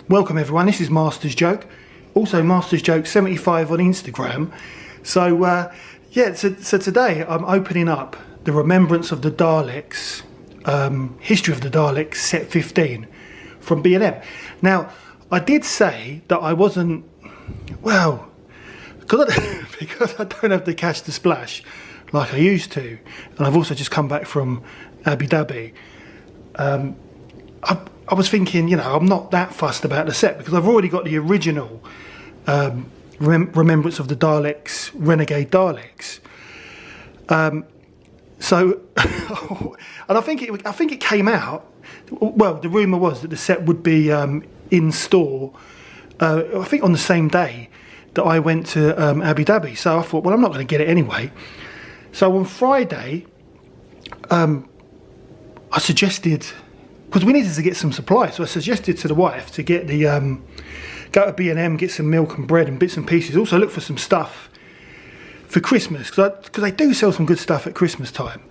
Welcome everyone, this is Masters Joke, also Masters Joke 75 on Instagram. So so today I'm opening up the Remembrance of the Daleks, History of the Daleks set 15 from B&M. Now I did say that I wasn't, well, because I don't have the cash to splash like I used to, and I've also just come back from Abu Dhabi. I was thinking, you know, I'm not that fussed about the set because I've already got the original Remembrance of the Daleks, Renegade Daleks. So, and I think it came out. Well, the rumor was that the set would be in store. I think on the same day that I went to Abu Dhabi. So I thought, well, I'm not going to get it anyway. So on Friday, I suggested, because we needed to get some supplies, so I suggested to the wife to get the go to B&M, get some milk and bread and bits and pieces. Also look for some stuff for Christmas, because they do sell some good stuff at Christmas time.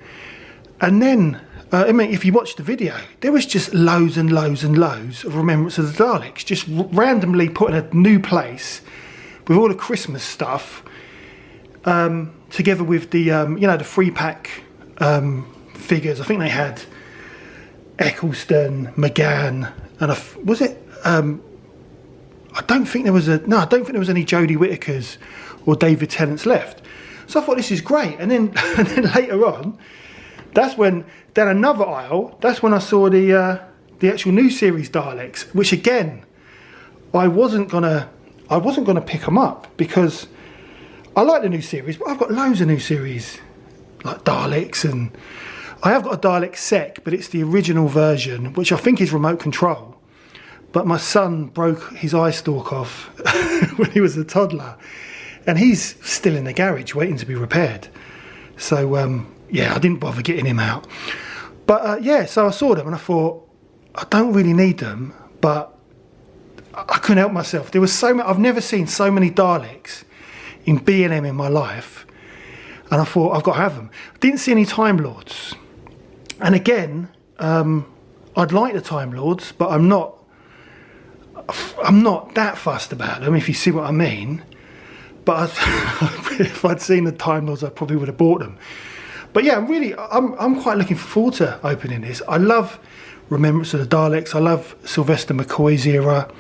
And then, I mean, if you watch the video, there was just loads and loads and loads of Remembrance of the Daleks, just randomly put in a new place with all the Christmas stuff, together with the you know, the free pack figures. I think they had Eccleston, McGann, and was it? I don't think there was I don't think there was any Jodie Whittakers or David Tennants left. So I thought, this is great. And then later on, that's when down another aisle, that's when I saw the actual new series Daleks, which again, I wasn't gonna pick them up because I like the new series, but I've got loads of new series like Daleks, and I have got a Dalek sec, but it's the original version, which I think is remote control. But my son broke his eye stalk off when he was a toddler, and he's still in the garage waiting to be repaired. So yeah, I didn't bother getting him out. But yeah, so I saw them and I thought, I don't really need them, but I couldn't help myself. There was so many, I've never seen so many Daleks in B&M in my life, and I thought, I've got to have them. Didn't see any Time Lords. And again, I'd like the Time Lords, but I'm not that fussed about them, if you see what I mean. But if I'd seen the Time Lords, I probably would have bought them. But yeah, I'm quite looking forward to opening this. I love Remembrance of the Daleks. I love Sylvester McCoy's era.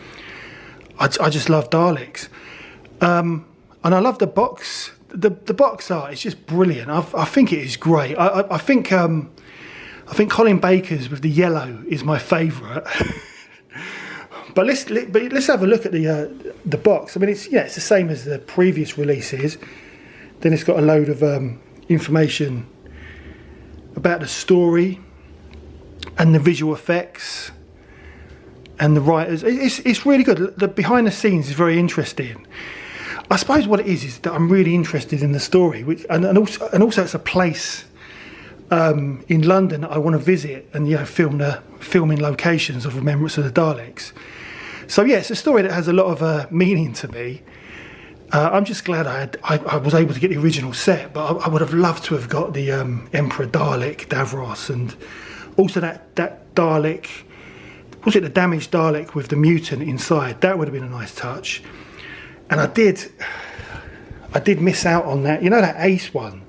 I just love Daleks. And I love the box. The box art is just brilliant. I think it is great. I think Colin Baker's with the yellow is my favourite. But let's have a look at the box. I mean, it's the same as the previous releases. Then it's got a load of information about the story and the visual effects and the writers. It's really good. The behind the scenes is very interesting. I suppose what it is that I'm really interested in the story, and also it's a place in London that I want to visit and, you know, filming locations of Remembrance of the Daleks. So yeah, it's a story that has a lot of meaning to me. I'm just glad I was able to get the original set, but I would have loved to have got the Emperor Dalek, Davros, and also that Dalek, was it the damaged Dalek with the mutant inside? That would have been a nice touch. And I did miss out on that. You know that Ace one?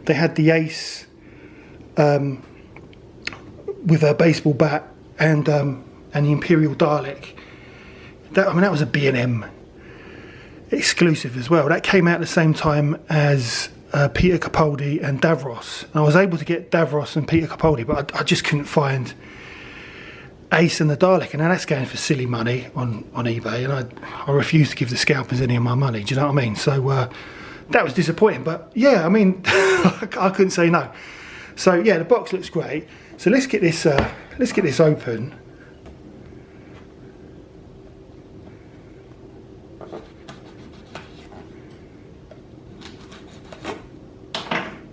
They had the Ace with a baseball bat and the Imperial Dalek. That was a B&M exclusive as well. That came out at the same time as Peter Capaldi and Davros. And I was able to get Davros and Peter Capaldi, but I just couldn't find Ace and the Dalek. And now that's going for silly money on eBay, and I refuse to give the scalpers any of my money. Do you know what I mean? So that was disappointing. But yeah, I mean, I couldn't say no. So yeah, the box looks great. So let's get this open.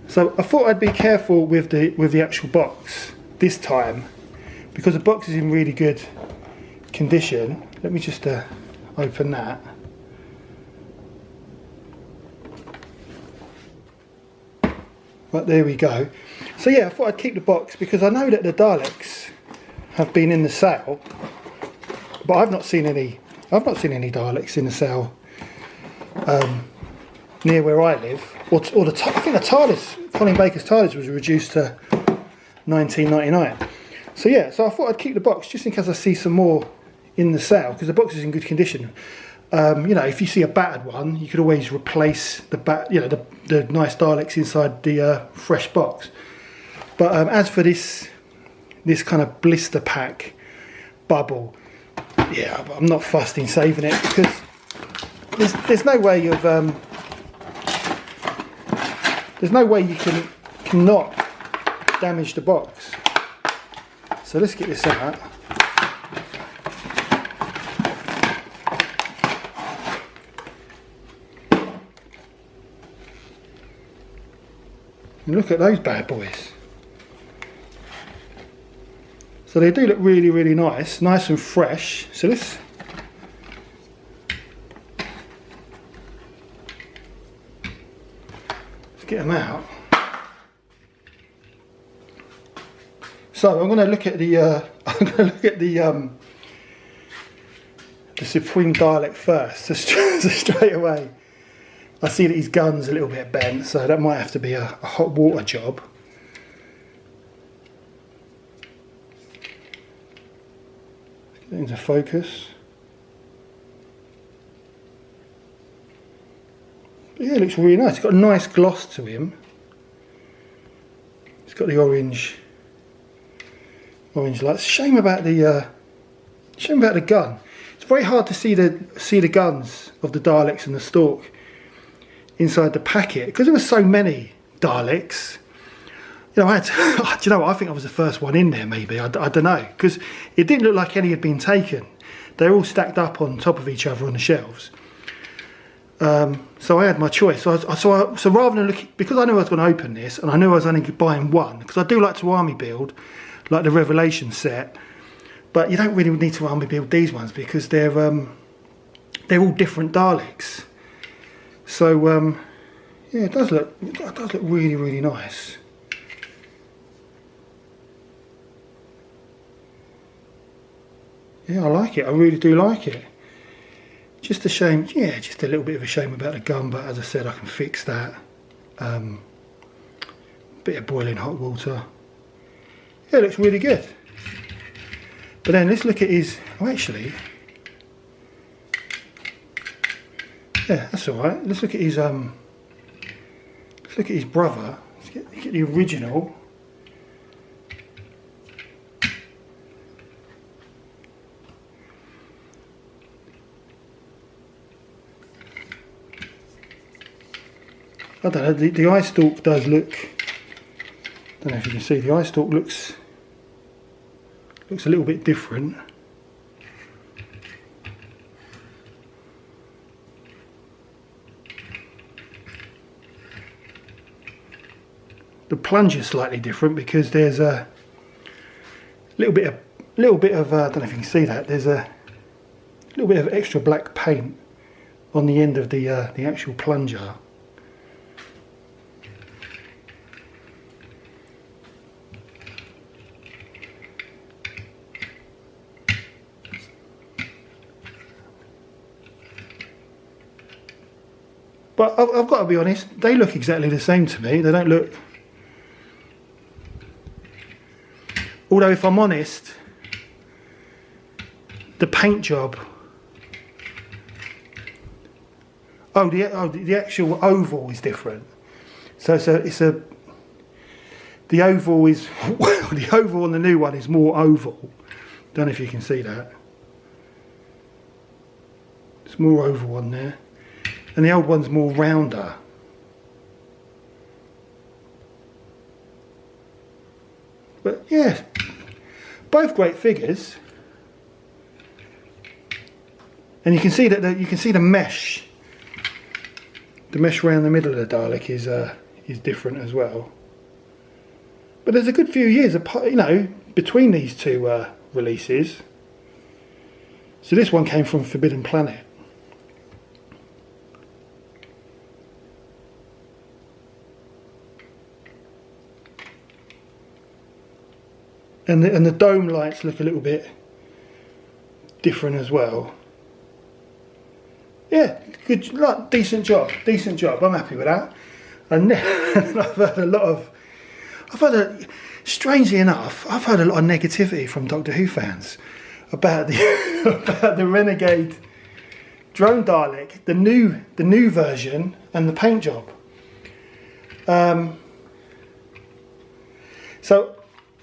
So I thought I'd be careful with the actual box this time, because the box is in really good condition. Let me just open that. But there we go. So yeah, I thought I'd keep the box because I know that the Daleks have been in the sale But I've not seen any Daleks in the sale near where I live. I think the TARDIS, Colin Baker's TARDIS, was reduced to 19.99. So yeah, so I thought I'd keep the box just in case I see some more in the sale, because the box is in good condition. You know, if you see a battered one, you could always replace the the nice Daleks inside the fresh box. But as for this kind of blister pack bubble, yeah, I'm not fussed in saving it, because there's no way of there's no way you cannot damage the box. So let's get this out. And look at those bad boys. So they do look really, really nice and fresh. So let's get them out. So I'm going to look at the Supreme Dalek first. So straight away, I see that his gun's a little bit bent, so that might have to be a hot water job. Let's get into focus. But yeah, it looks really nice. It's got a nice gloss to him. It's got the orange lights. Shame about the gun. It's very hard to see the guns of the Daleks and the Stork inside the packet, because there were so many Daleks. You know, do you know what? I think I was the first one in there. Maybe I don't know, because it didn't look like any had been taken. They're all stacked up on top of each other on the shelves. So I had my choice. So rather than look, because I knew I was going to open this, and I knew I was only buying one, because I do like to army build, like the Revelation set, but you don't really need to army build these ones because they're all different Daleks. So yeah, it does look really, really nice. Yeah, I like it. I really do like it. Just a shame, yeah, just a little bit of a shame about the gun, but as I said, I can fix that. Bit of boiling hot water. Yeah, it looks really good. But then let's look at his, oh actually, yeah, that's alright. Let's look at his brother. Let's get the original. I don't know, the eye stalk does look, I don't know if you can see, the eye stalk looks a little bit different. The plunger's slightly different because there's a little bit of I don't know if you can see that, there's a little bit of extra black paint on the end of the actual plunger. But I've got to be honest, they look exactly the same to me. They don't look... Although if I'm honest, the paint job... the actual oval is different. So it's a... The oval is... Well, the oval on the new one is more oval. Don't know if you can see that. It's more oval on there. And the old one's more rounder. But yeah, both great figures. And you can see that you can see the mesh. The mesh around the middle of the Dalek is different as well. But there's a good few years apart, you know, between these two releases. So this one came from Forbidden Planet. And the dome lights look a little bit different as well. Yeah, good, like, decent job. I'm happy with that. And I've heard strangely enough, I've heard a lot of negativity from Doctor Who fans about the Renegade drone Dalek, the new version, and the paint job. So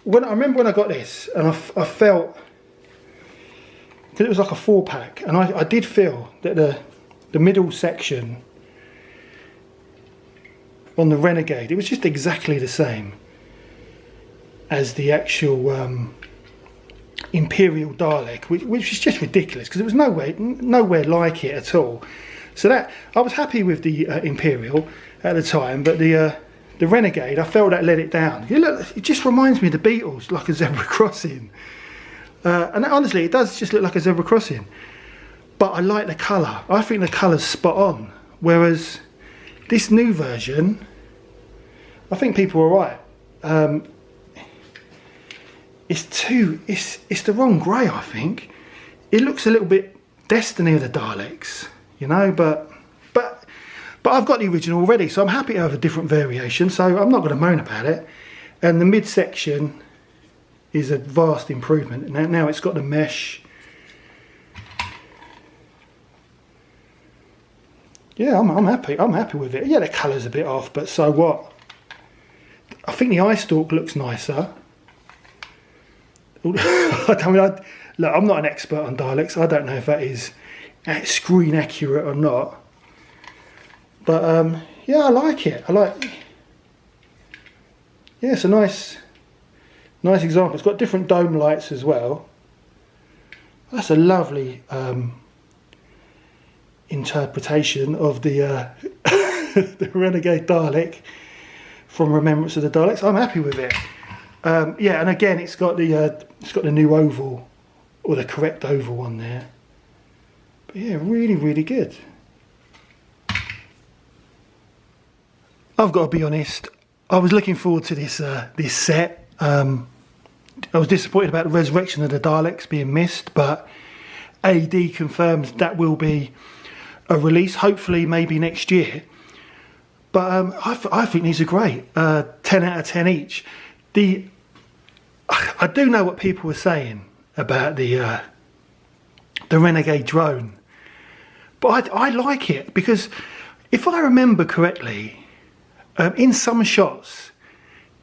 I remember when I got this, and I felt, because it was like a 4-pack, and I did feel that the middle section on the Renegade, it was just exactly the same as the actual Imperial Dalek, which was just ridiculous, because it was nowhere like it at all. So that, I was happy with the Imperial at the time, but the Renegade, I felt that let it down. It just reminds me of the Beatles, like a zebra crossing. And honestly, it does just look like a zebra crossing. But I like the colour. I think the colour's spot on. Whereas this new version, I think people are right. It's the wrong grey, I think. It looks a little bit Destiny of the Daleks, you know, but I've got the original already, so I'm happy to have a different variation, so I'm not going to moan about it. And the midsection is a vast improvement. Now it's got the mesh. Yeah, I'm happy with it. Yeah, the colour's a bit off, but so what? I think the eye stalk looks nicer. Look, I'm not an expert on Daleks. I don't know if that is screen accurate or not. But yeah, I like it. Yeah, it's a nice example. It's got different dome lights as well. That's a lovely interpretation of the the Renegade Dalek from Remembrance of the Daleks. I'm happy with it. Yeah, and again, it's got the new oval, or the correct oval on there. But yeah, really good. I've got to be honest, I was looking forward to this set. I was disappointed about the Resurrection of the Daleks being missed, but AD confirms that will be a release, hopefully maybe next year. But I think these are great. 10 out of 10 each. I do know what people were saying about the Renegade drone, but I like it, because if I remember correctly, in some shots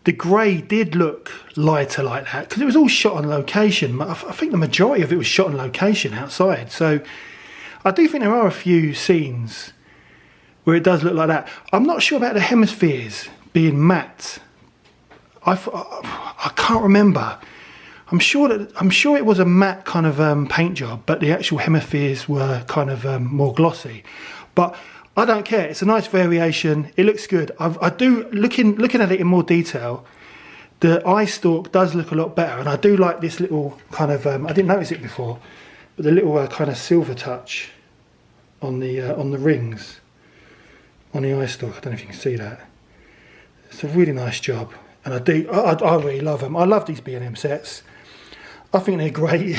the grey did look lighter like that, because it was all shot on location. I think the majority of it was shot on location outside, so I do think there are a few scenes where it does look like that. I'm not sure about the hemispheres being matte. I can't remember. I'm sure it was a matte kind of paint job, but the actual hemispheres were kind of more glossy. But I don't care. It's a nice variation. It looks good. I do, looking at it in more detail, the eye stalk does look a lot better, and I do like this little kind of I didn't notice it before, but the little kind of silver touch on the rings on the eye stalk. I don't know if you can see that. It's a really nice job, and I really love them. I love these B&M sets. I think they're great.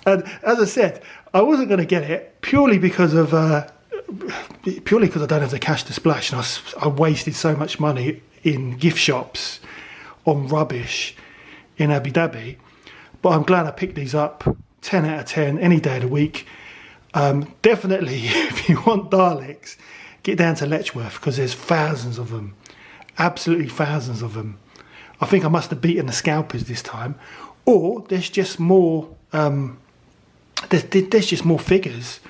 And as I said, I wasn't going to get it purely because I don't have the cash to splash, and I wasted so much money in gift shops on rubbish in Abu Dhabi. But I'm glad I picked these up. 10 out of 10 any day of the week. Definitely, if you want Daleks, get down to Letchworth, because there's thousands of them. Absolutely thousands of them. I think I must have beaten the scalpers this time, or there's just more. There's just more figures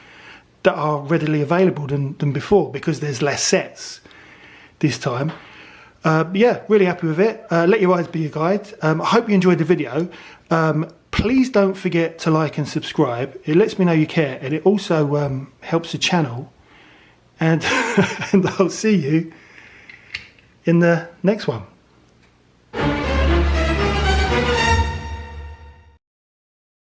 that are readily available than before, because there's less sets this time. Yeah, really happy with it. Let your eyes be your guide. I hope you enjoyed the video. Please don't forget to like and subscribe. It lets me know you care, and it also helps the channel. And, and I'll see you in the next one.